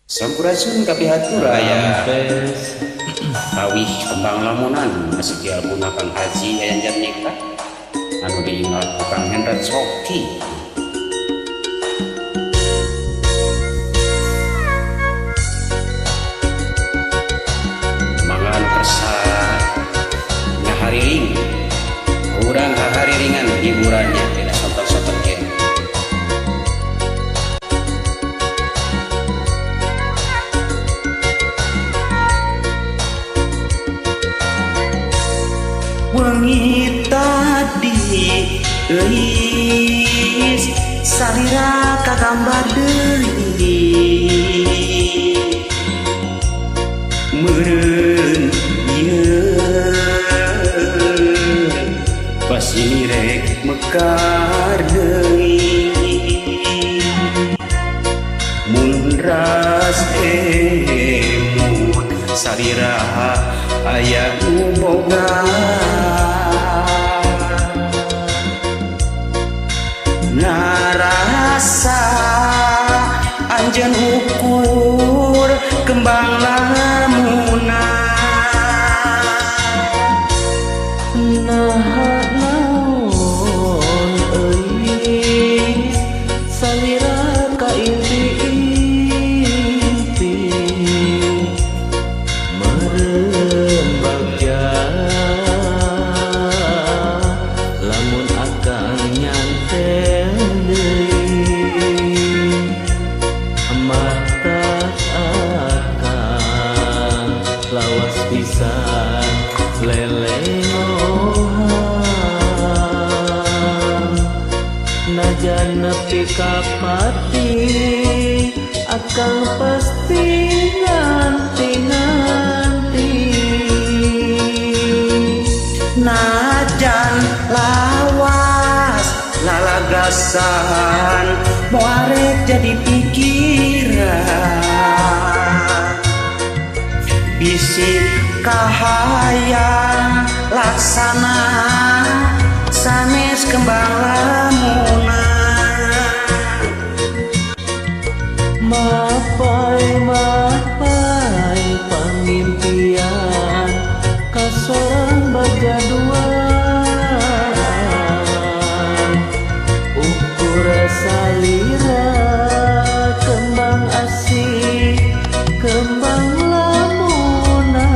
Sampurasun kapihatura ya kawih kembang lamunan masih dialmunakan haji ayan nikah anu diingat Kang Hendrat Soki mangan kersa ngahariring kurang hahariringan hiburannya tidak sontak-sontak game wengi tadi euis salira kagambar deui meureun ieu pas ini rek mekar deui mun ras mun salira aya nu boga narasa anjeun ukur kembang lamunan nah naon euis salira ka impi-impi meureun bagja lamun akang nyantel mata akang lawas pisan leleohan najan nepi ka pati akang pasti nganti-nganti najan lawas lalagasan moarek jadi pikiran bisi kahayang laksana sanes kembang lamunan mapai pangimpian kasorang bajaduan ukur salira kembang asih kembang lamunan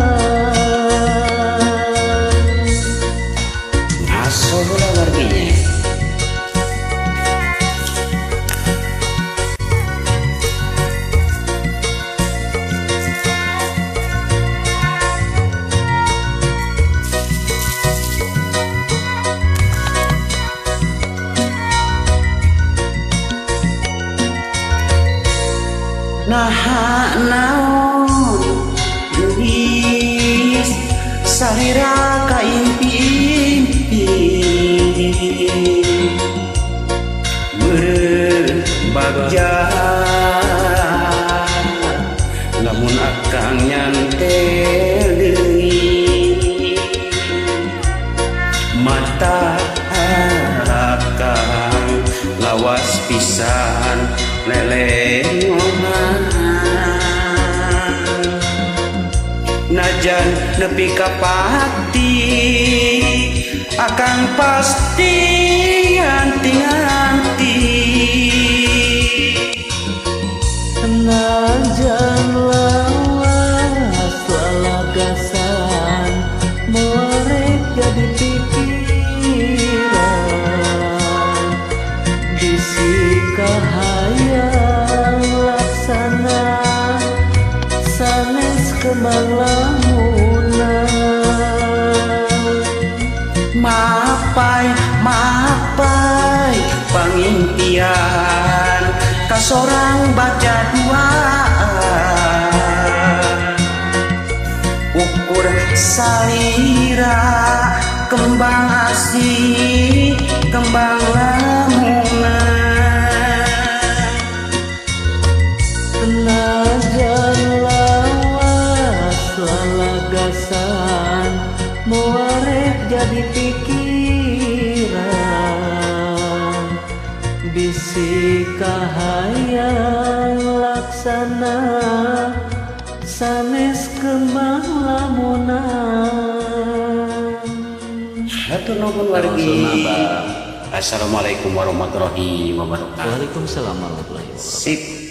asola artinya nah naon geuis salira ka impi-impi meureun bagja lamun akang nyantel deui mata akang lawas pisan leleohan najan nepi ka pati akang pasti nganti-nganti najan lawas lalagasan moarek jadi pikiran bisi kahayang laksana sanes kembang lamunan mapai pangimpian kasorang bajaduan ukur salira kembang asih kembang lamunan najan lawas lalagasan moarek jadi pikiran bisi kahayang laksana sanes kembang lamunan. Hatur nuhun wargi. Sunaba. Assalamualaikum warahmatullahi wabarakatuh. Waalaikumsalam warahmatullahi wabarakatuh. Sip.